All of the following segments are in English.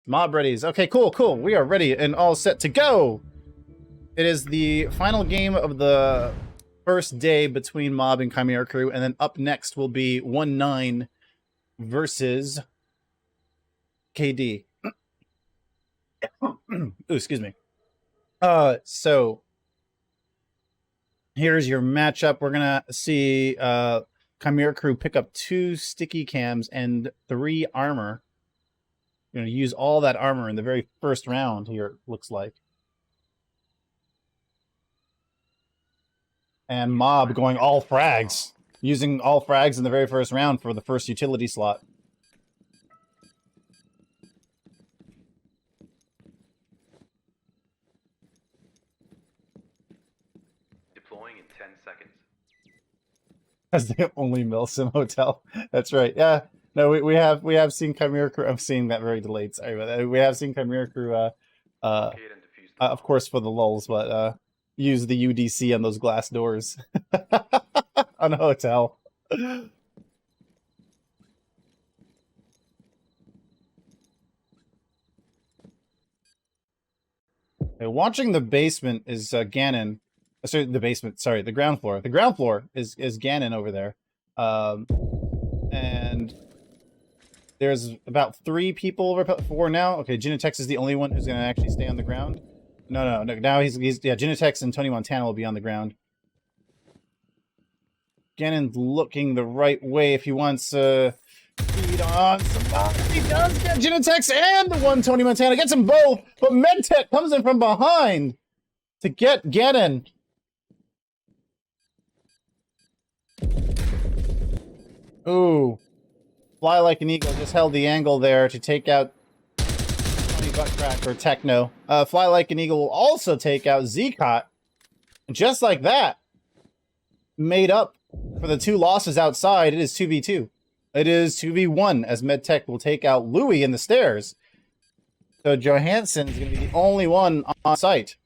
Mob readies. Okay, cool, cool. We are ready and all set to go. It is the final game of the first day between Mob and Chimera crew, and then up next will be 1-9 versus KD. Ooh, excuse me. So here's your matchup. We're gonna see Chimera crew pick up 2 sticky cams and 3 armor. You're gonna use all that armor in the very first round here, it looks like. And Mob going all frags, using all frags in the very first round for the first utility slot. Deploying in 10 seconds. As the only Milsim hotel. That's right. Yeah. No, we have seen Chimera crew. I'm seeing that very delayed. Sorry about that. We have seen Chimera crew. Of course for the lulz, but use the UDC on those glass doors on a hotel. Okay, watching the basement is Ganon. Sorry, the basement. Sorry, the ground floor. The ground floor is Ganon over there, and there's about 3 people over 4 now. Okay, Jinitex is the only one who's gonna actually stay on the ground. No. Now he's yeah. Jinitex and Tony Montana will be on the ground. Ganon's looking the right way if he wants to feed on somebody. He does get Jinitex and the one Tony Montana. Gets them both, but MedTek comes in from behind to get Ganon. Ooh. Fly Like an Eagle just held the angle there to take out Tony Buttcrack or Techno. Fly Like an Eagle will also take out ZeqoT. Just like that. Made up for the 2 losses outside. It is 2v2. It is 2v1 as MedTek will take out Louis in the stairs. So Johansson is going to be the only one on site.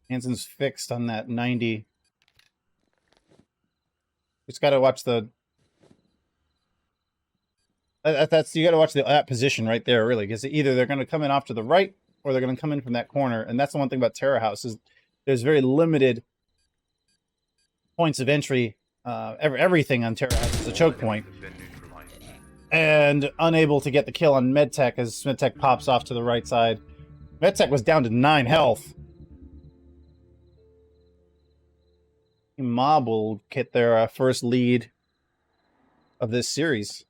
Hanson's fixed on that 90. Just got to watch the... That's you got to watch that position right there, really, because either they're going to come in off to the right or they're going to come in from that corner. And that's the one thing about Terror House is there's very limited points of entry. Everything on Terror House is a choke point. And unable to get the kill on MedTek as MedTek pops off to the right side. MedTek was down to 9 health. Mob will get their first lead of this series.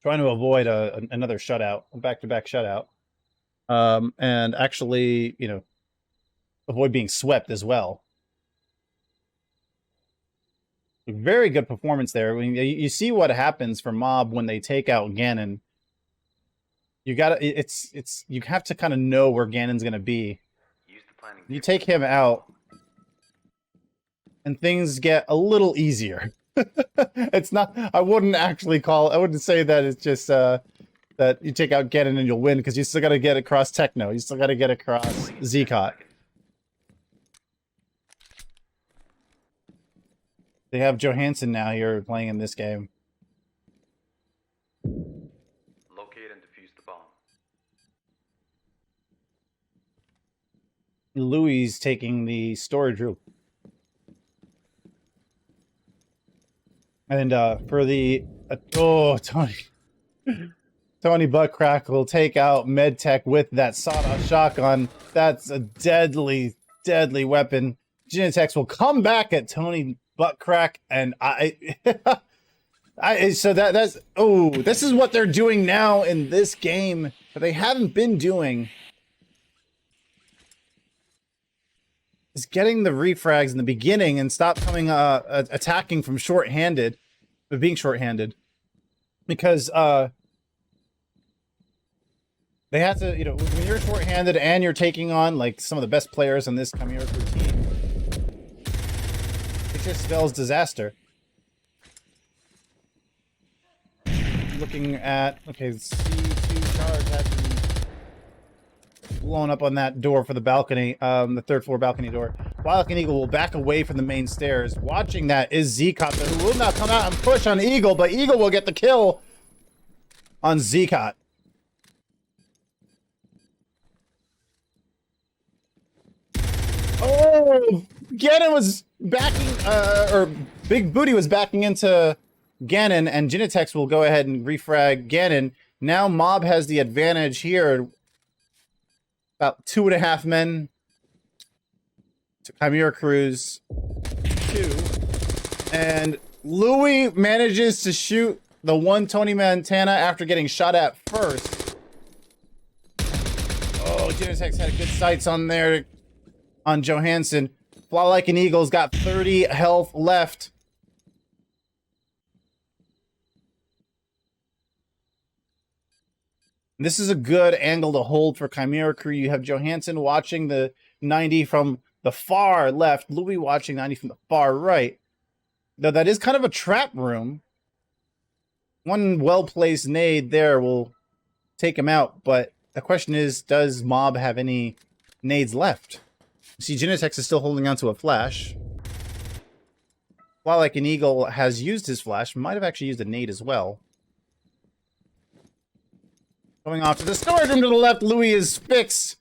Trying to avoid another shutout, a back-to-back shutout. And actually, you know, avoid being swept as well. Very good performance there. I mean, you see what happens for Mob when they take out Ganon. You you have to kind of know where Ganon's gonna be. You take him out, and things get a little easier. It's not. I wouldn't say that it's just that you take out Ganon and you'll win, because you still got to get across Techno. You still got to get across ZeqoT. They have Johansson now here playing in this game. Locate and defuse the bomb. Louis taking the storage room. And for the Tony Buttcrack will take out MedTek with that sawed-off shotgun. That's a deadly, deadly weapon. Jinitex will come back at Tony Buttcrack, and this is what they're doing now in this game that they haven't been doing. Is getting the refrags in the beginning and stop coming attacking from short-handed, being short-handed, because they have to, you know, when you're short-handed and you're taking on like some of the best players on this Chimera team, it just spells disaster. looking at... Okay, C2 charge has been blown up on that door for the balcony, the third floor balcony door. FlyLikeAnEagle will back away from the main stairs. Watching that is ZeqoT, who will not come out and push on Eagle, but Eagle will get the kill on ZeqoT. Oh, Ganon was backing, or Big Booty was backing into Ganon, and Jinitex will go ahead and refrag Ganon. Now Mob has the advantage here. About 2.5 men to Chimera Crew's 2. And Louis manages to shoot the one Tony Montana after getting shot at first. Oh, Jinitex had good sights on there on Johansson. FlyLikeAnEagle's got 30 health left. This is a good angle to hold for Chimera Crew. You have Johansson watching the 90 from the far left, Louis watching 90 from the far right. Though that is kind of a trap room. One well-placed nade there will take him out, but the question is, does Mob have any nades left? See, Jinitex is still holding on to a flash. FlyLikeAnEagle has used his flash, might have actually used a nade as well. Going off to the storage room to the left, Louis is fixed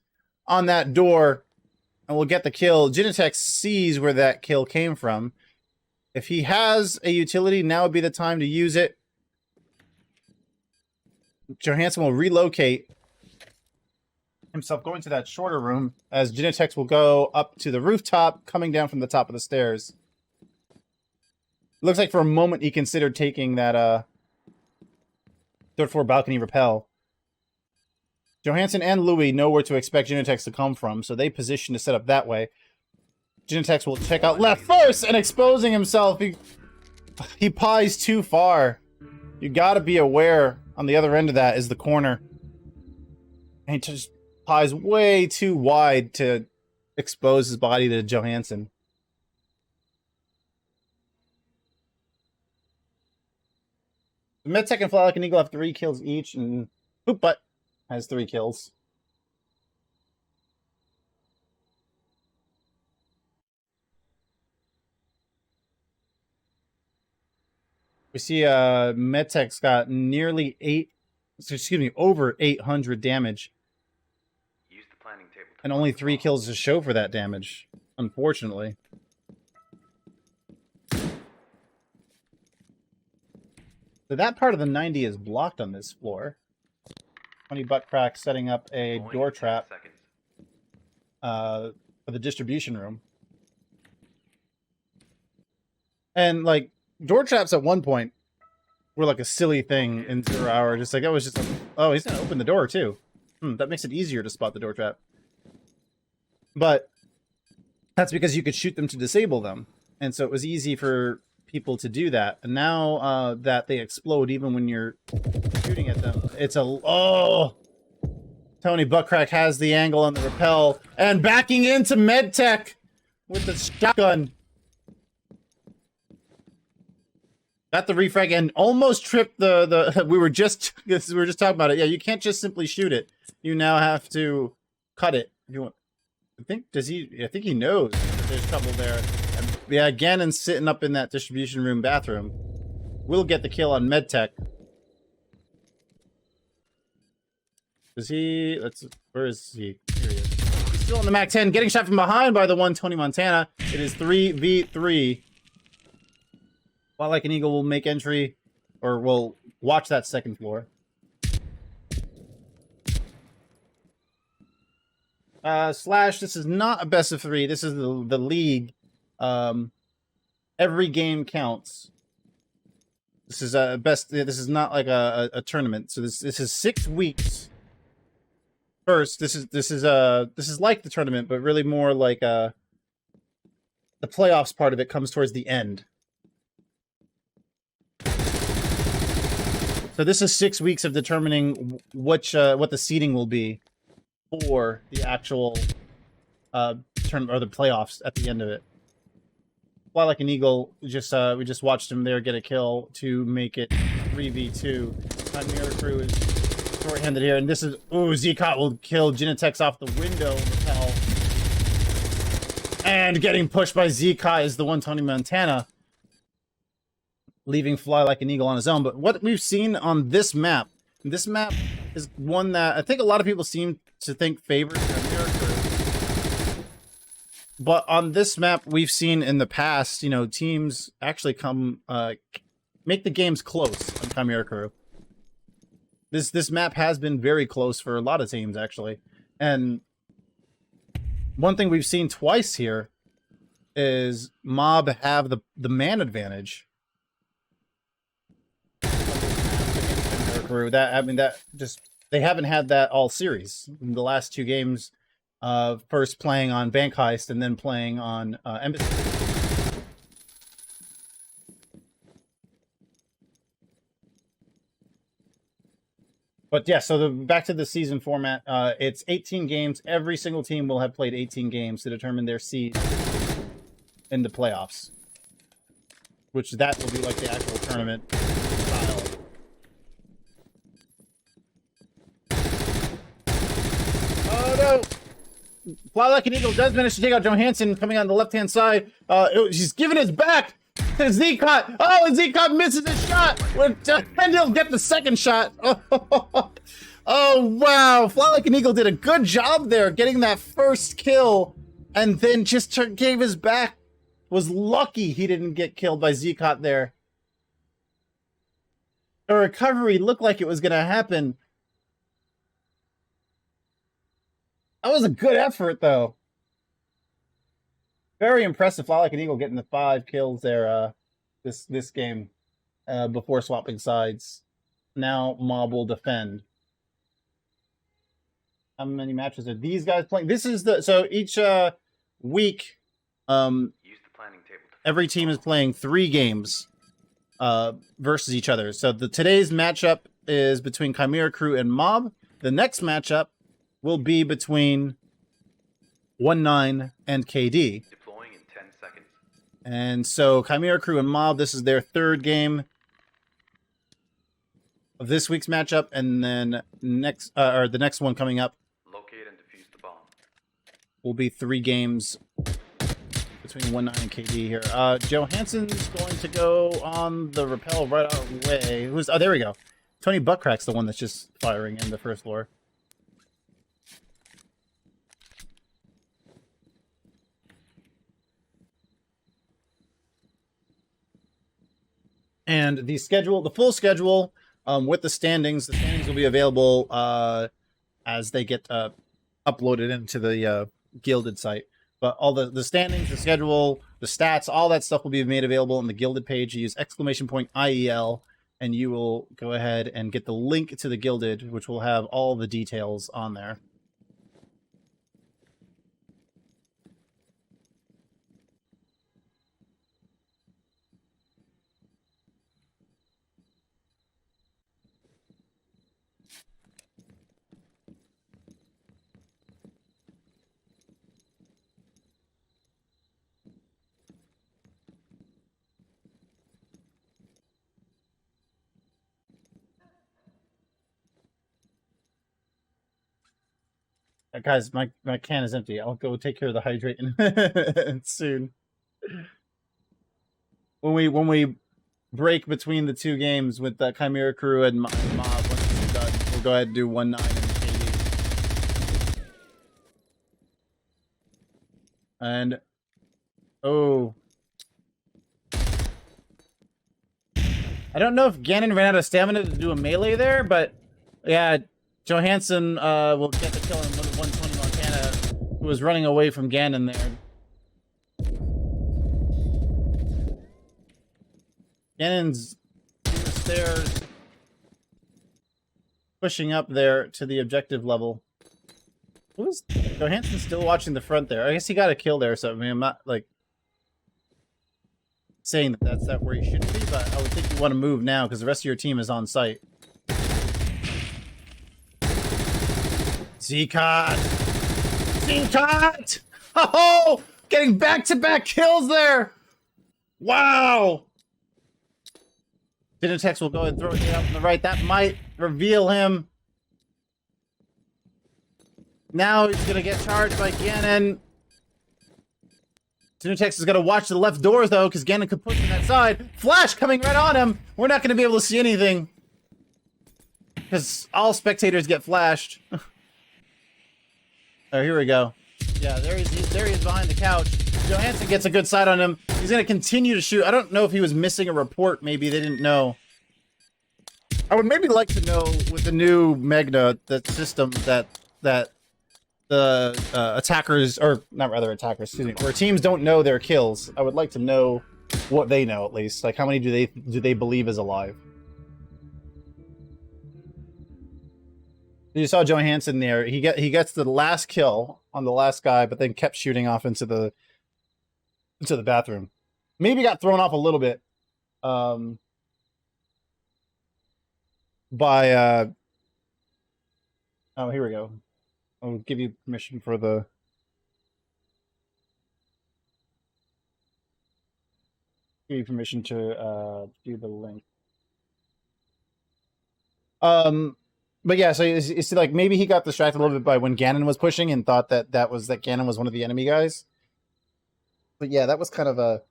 on that door and will get the kill. Jinitex sees where that kill came from. If he has a utility, now would be the time to use it. Johansson will relocate himself going to that shorter room as Jinitex will go up to the rooftop, coming down from the top of the stairs. Looks like for a moment he considered taking that third floor balcony rappel. Johansson and Louis know where to expect Jinitex to come from, so they position to set up that way. Jinitex will check out left first and exposing himself. He pies too far. You gotta be aware on the other end of that is the corner. And he just pies way too wide to expose his body to Johansson. MedTek and FlyLikeAnEagle have 3 kills each, and Poop Butt has 3 kills. We see MedTek's got nearly over 800 damage. Use the planning table to And only 3 kills to show for that damage, unfortunately. So that part of the 90 is blocked on this floor. 20 butt crack setting up a door trap for the distribution room. And like door traps at one point were like a silly thing in 0 hour. Just like, it was just like, oh, he's gonna open the door too. That makes it easier to spot the door trap. But that's because you could shoot them to disable them. And so it was easy for people to do that. And now that they explode even when you're shooting at them, it's a... Oh! Tony Buttcrack has the angle on the rappel and backing into MedTek with the shotgun. Got the refrag and almost tripped the we were just talking about it. Yeah, you can't just simply shoot it. You now have to cut it. If you want. I think he knows that there's trouble there. And, yeah, Ganon's sitting up in that distribution room bathroom. We'll get the kill on MedTek. Is he? Where is he? Here he is. He's still on the Mac 10, getting shot from behind by the one Tony Montana. It is 3v3. FlyLikeAnEagle will make entry, or will watch that second floor. Slash, this is not a best of 3. This is the league. Every game counts. This is a best. This is not like a tournament. So this is 6 weeks. First, this is like the tournament, but really more like the playoffs part of it comes towards the end. So this is 6 weeks of determining what the seeding will be for the actual tournament or the playoffs at the end of it. FlyLikeAnEagle, we just watched him there get a kill to make it 3v2. Chimera crew is short-handed here, and this is... Ooh, ZeqoT will kill Jinitex off the window repel. And getting pushed by ZeqoT is the one Tony Montana, leaving Fly Like an Eagle on his own. But what we've seen on this map is one that I think a lot of people seem to think favors Chimera crew. But on this map, we've seen in the past, you know, teams actually come... make the games close on Chimera crew. This map has been very close for a lot of teams, actually. And one thing we've seen twice here is Mob have the man advantage. That, I mean, that just, they haven't had that all series. In the last two games, first playing on Bank Heist and then playing on Embassy. But yeah, so back to the season format. It's 18 games. Every single team will have played 18 games to determine their seed in the playoffs. Which that will be like the actual tournament style. Oh no! Fly Like an Eagle does manage to take out Johansson coming on the left-hand side. He's giving his back! ZeqoT! Oh, and ZeqoT misses his shot! And he'll get the second shot! Oh, wow! Fly Like an Eagle did a good job there, getting that first kill, and then just gave his back. Was lucky he didn't get killed by ZeqoT there. The recovery looked like it was going to happen. That was a good effort, though. Very impressive. Fly Like an Eagle getting the 5 kills there this game before swapping sides. Now Mob will defend. How many matches are these guys playing? This is the... So each week, Use the planning table to every team is playing 3 games versus each other. So today's matchup is between Chimera Crew and Mob. The next matchup will be between 1-9 and KD. deploying in 10 seconds. And so Chimera Crew and Mob, this is their 3rd game of this week's matchup, and then the next one coming up Locate and defuse the bomb. will be 3 games between 1-9 and KD here. Johansson's going to go on the rappel right out of the way. Oh, there we go. Tony Buttcrack's the one that's just firing in the first floor. And the schedule, the full schedule, with the standings will be available as they get uploaded into the Gilded site. But all the standings, the schedule, the stats, all that stuff will be made available on the Gilded page. You use !IEL, and you will go ahead and get the link to the Gilded, which will have all the details on there. Guys, my can is empty. I'll go take care of the hydrating soon. When we break between the 2 games with the Chimera Crew and Mob, once it's done, we'll go ahead and do 1-9 and KD. And oh, I don't know if Ganon ran out of stamina to do a melee there, but yeah. Johansson will get the kill on 120 Montana, who was running away from Ganon there. Ganon's in the stairs, pushing up there to the objective level. Who's Johansson still watching the front there? I guess he got a kill there, so I mean, I'm not like saying that that's where he should be, but I would think you want to move now because the rest of your team is on site. ZeqoT! ZeqoT! Oh! Getting back-to-back kills there! Wow! Jinitex will go and throw it out on the right. That might reveal him. Now he's gonna get charged by Ganon. Jinitex is gonna watch the left door though, because Ganon could push on that side. Flash coming right on him. We're not gonna be able to see anything. Because all spectators get flashed. Oh, here we go. Yeah, there he is behind the couch. Johansson gets a good sight on him. He's gonna continue to shoot. I don't know if he was missing a report. Maybe they didn't know. I would maybe like to know with the new Magna, the system that the attackers, or not rather attackers, excuse me, where teams don't know their kills. I would like to know what they know at least. Like how many do they believe is alive? You saw Johansson there. He gets the last kill on the last guy, but then kept shooting off into the bathroom. Maybe got thrown off a little bit by oh, here we go. I'll give you permission for the to do the link. But yeah, so you see, like, maybe he got distracted a little bit by when Ganon was pushing and thought that Ganon was one of the enemy guys. But yeah, that was kind of a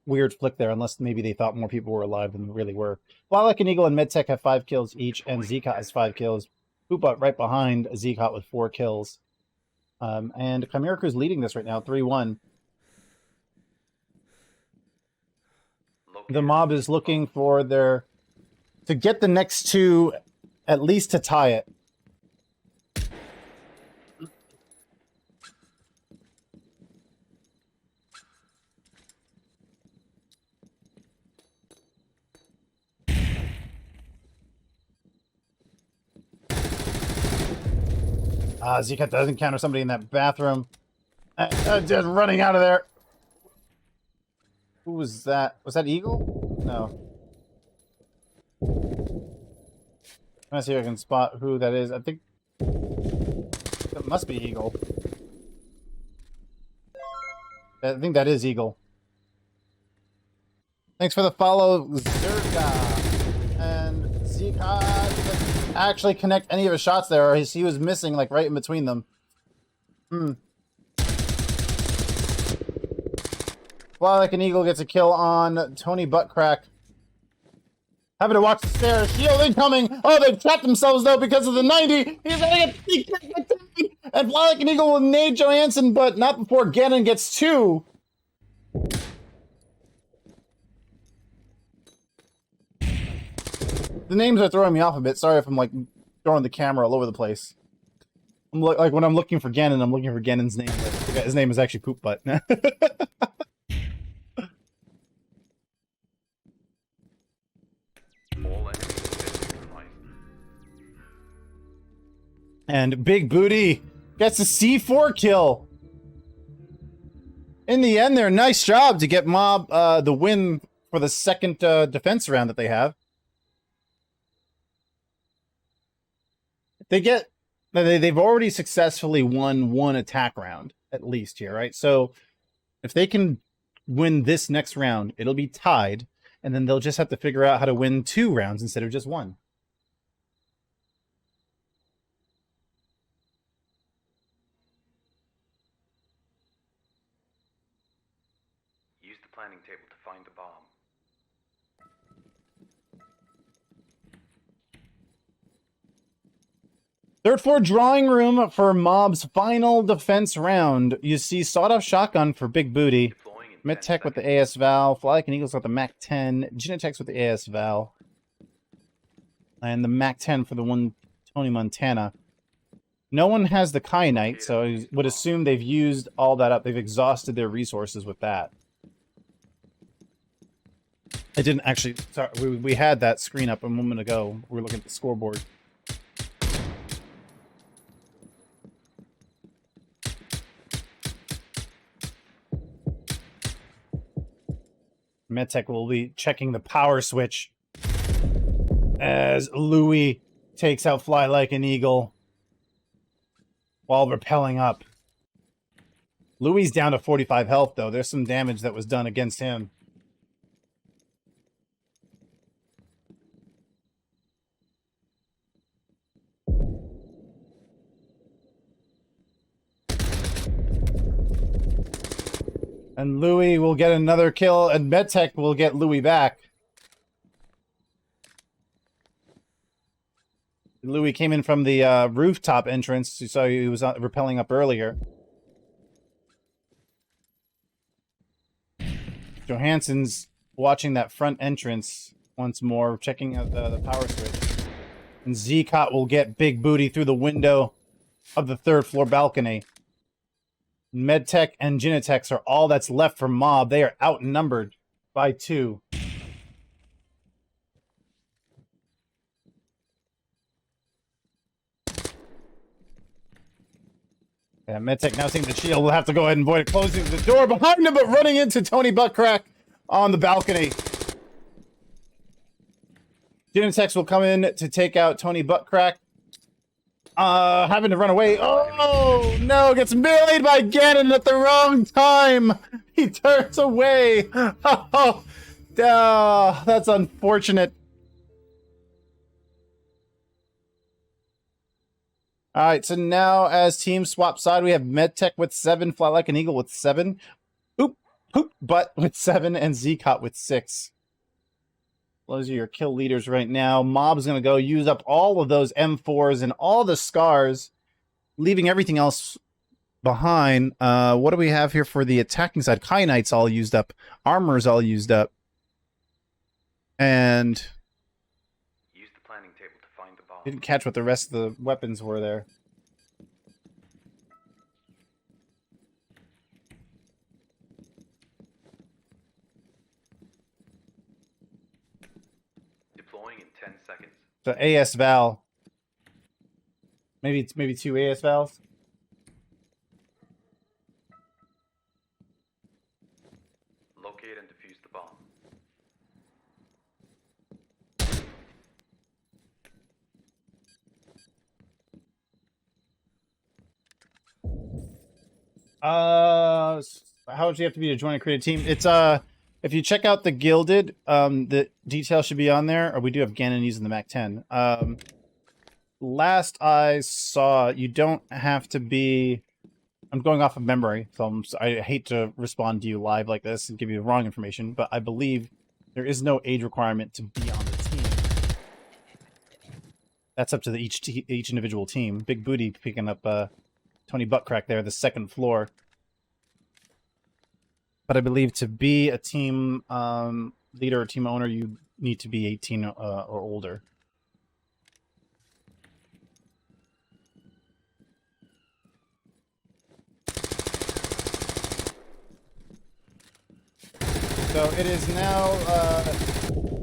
weird flick there, unless maybe they thought more people were alive than really were. FlyLikeAnEagle and MedTek have 5 kills each, and ZeqoT has 5 kills. Poopbot right behind ZeqoT with 4 kills. And Chimera Crew's leading this right now, 3-1. The mob is looking for their... to get the next 2, at least to tie it. ZeqoT does encounter somebody in that bathroom. Just running out of there. Who was that? Was that Eagle? No. I'm gonna see if I can spot who that is. I think that must be Eagle. I think that is Eagle. Thanks for the follow, Zerga. And ZeqoT didn't actually connect any of his shots there, or he was missing like right in between them. FlyLikeAnEagle gets a kill on Tony Buttcrack. Having to watch the stairs. Shield incoming. Oh, they've trapped themselves though because of the 90. He's gonna get and FlyLikeAnEagle will nade Johansson, but not before Ganon gets 2. The names are throwing me off a bit. Sorry if I'm like throwing the camera all over the place. I'm like when I'm looking for Ganon, I'm looking for Ganon's name. But his name is actually Poop Butt. And Big Booty gets a C4 kill. In the end there, nice job to get Mob the win for the second defense round that they have. They've already successfully won 1 attack round, at least here, right? So if they can win this next round, it'll be tied, and then they'll just have to figure out how to win 2 rounds instead of just 1. Use the planning table to find the bomb. Third floor drawing room for Mob's final defense round. You see sawed-off shotgun for Big Booty. MedTek with the AS Val. FlyLikeAnEagle's got the Mac 10. Jinitex with the AS Val. And the Mac 10 for the one Tony Montana. No one has the Kyanite, so I would assume they've used all that up. They've exhausted their resources with that. I didn't actually... Sorry, we had that screen up a moment ago. We were looking at the scoreboard. MedTek will be checking the power switch as Louis takes out FlyLikeAnEagle while rappelling up. Louis down to 45 health, though. There's some damage that was done against him. And Louis will get another kill, and MedTek will get Louis back. Louis came in from the rooftop entrance. You saw he was rappelling up earlier. Johansson's watching that front entrance once more, checking out the power switch. And ZeqoT will get Big Booty through the window of the 3rd floor balcony. MedTek and Jinitex are all that's left for Mob. They are outnumbered by 2. Yeah, MedTek now seeing the shield will have to go ahead and avoid it, closing the door behind him, but running into Tony Buttcrack on the balcony. Jinitex will come in to take out Tony Buttcrack. Having to run away. Oh, no, gets meleeed by Ganon at the wrong time. He turns away. Oh, that's unfortunate. All right, so now as teams swap side, we have MedTek with 7, FlyLikeAnEagle with 7, Poop Butt with 7, and ZeqoT with 6. Those are your kill leaders right now. Mob's going to go use up all of those M4s and all the scars, leaving everything else behind. What do we have here for the attacking side? Kyanite's all used up. Armor's all used up. And Use the planning table to find the bomb. didn't catch what the rest of the weapons were there. Deploying in 10 seconds. So AS Val. Maybe 2 AS Vals. Locate and defuse the bomb. How would you have to be to join a creative team? It's if you check out the Gilded, the details should be on there. Or we do have Ganon using the Mac 10. Last I saw, you don't have to be. I'm going off of memory, so I hate to respond to you live like this and give you the wrong information. But I believe there is no age requirement to be on the team. That's up to the each individual team. Big Booty picking up Tony Buttcrack there, the 2nd floor. But I believe to be a team leader or team owner, you need to be 18 or older. So it is now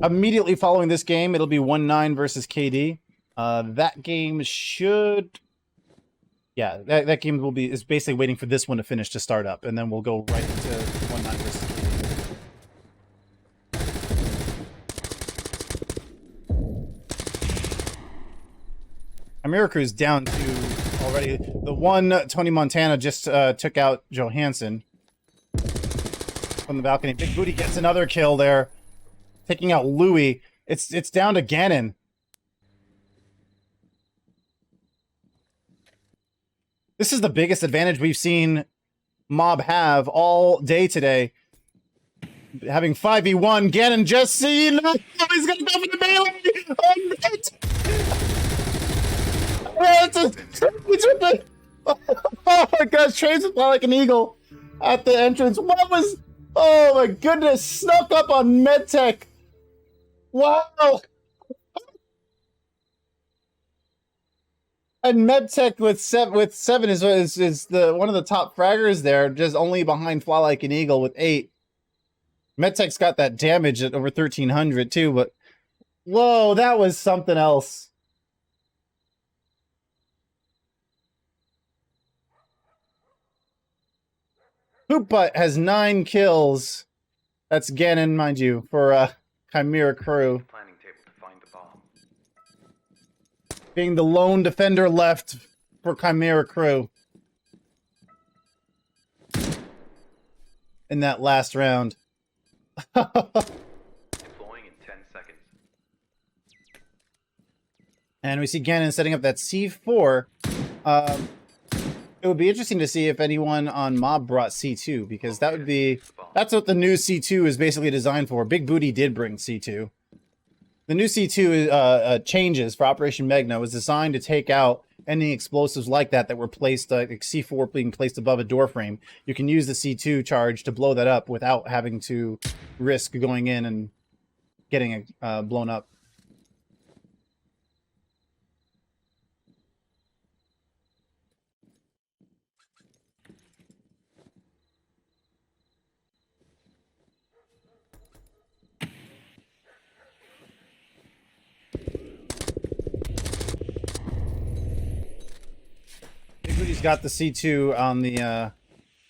immediately following this game. It'll be 1-9 versus KD. That game should. Yeah, that game is basically waiting for this one to finish to start up, and then we'll go right into 1-9 versus KD. Chimera Crew's down to already. The one Tony Montana just took out Johansson from the balcony. Big Booty gets another kill there, taking out Louis. It's down to Ganon. This is the biggest advantage we've seen Mob have all day today. Having 5v1, Ganon just seen. Oh, he's gonna go for the melee. Oh my gosh, Trains with FlyLikeAnEagle at the entrance. What was? Oh my goodness, snuck up on MedTek. Wow. And MedTek with seven is the one of the top fraggers there, just only behind FlyLikeAnEagle with 8. MedTek's got that damage at over 1300 too, but whoa, that was something else. Poop Butt has 9 kills. That's Ganon, mind you, for Chimera Crew. Planning table to find the bomb. Being the lone defender left for Chimera Crew in that last round. Deploying in 10 seconds. And we see Ganon setting up that C4. It would be interesting to see if anyone on Mob brought C2, because that would be... That's what the new C2 is basically designed for. Big Booty did bring C2. The new C2 changes for Operation Magna was designed to take out any explosives like that were placed, like C4 being placed above a door frame. You can use the C2 charge to blow that up without having to risk going in and getting it blown up. Big Booty's got the C2 on the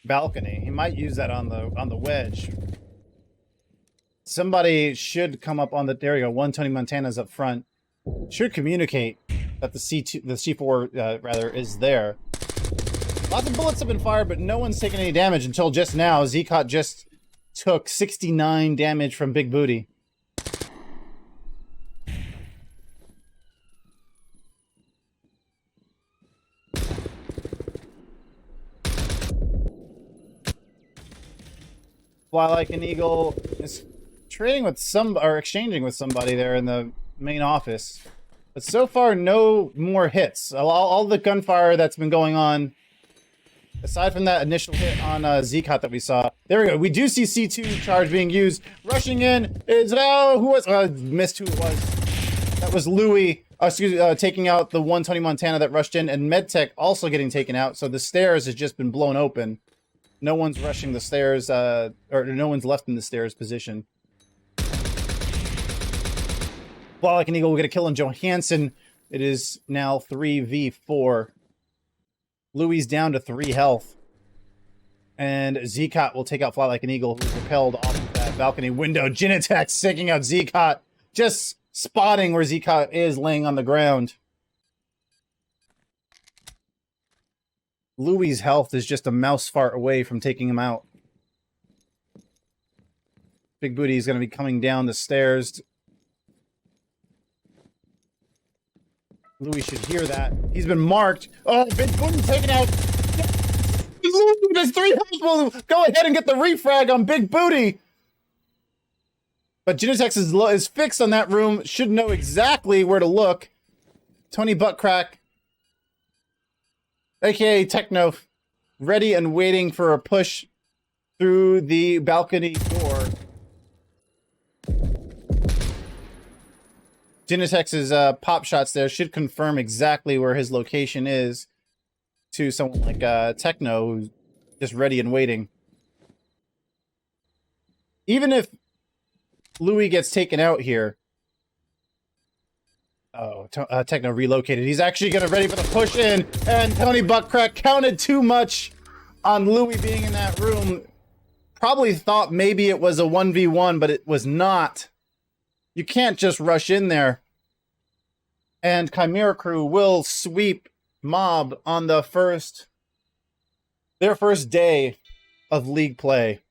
balcony. He might use that on the wedge. Somebody should come up on the... There you go. One Tony Montana's up front. Should communicate that the C4 rather is there. Lots of bullets have been fired, but no one's taken any damage until just now. ZeqoT just took 69 damage from Big Booty. FlyLikeAnEagle is trading with exchanging with somebody there in the main office. But so far, no more hits. All the gunfire that's been going on, aside from that initial hit on ZeqoT that we saw. There we go. We do see C2 charge being used. Rushing in is... Oh, who was... missed who it was. That was Louis. Taking out the one Tony Montana that rushed in. And MedTek also getting taken out. So the stairs has just been blown open. No one's rushing the stairs, or no one's left in the stairs position. FlyLikeAnEagle will get a kill on Johansson. It is now 3v4. Louis down to 3 health. And ZeqoT will take out FlyLikeAnEagle, who's repelled off of that balcony window. Jinitex taking out ZeqoT. Just spotting where ZeqoT is laying on the ground. Louis' health is just a mouse fart away from taking him out. Big Booty is going to be coming down the stairs. Louis should hear that. He's been marked. Oh, Big Booty taken out. There's 3 health. We'll go ahead and get the refrag on Big Booty. But Jinitex is fixed on that room. Should know exactly where to look. Tony Buttcrack, aka Techno, ready and waiting for a push through the balcony door. Jinitex's pop shots there should confirm exactly where his location is to someone like Techno, who's just ready and waiting. Even if Louis gets taken out here... Oh, Techno relocated. He's actually going to ready for the push in, and Tony Buttcrack counted too much on Louis being in that room. Probably thought maybe it was a 1v1, but it was not. You can't just rush in there. And Chimera crew will sweep Mob on their first day of league play.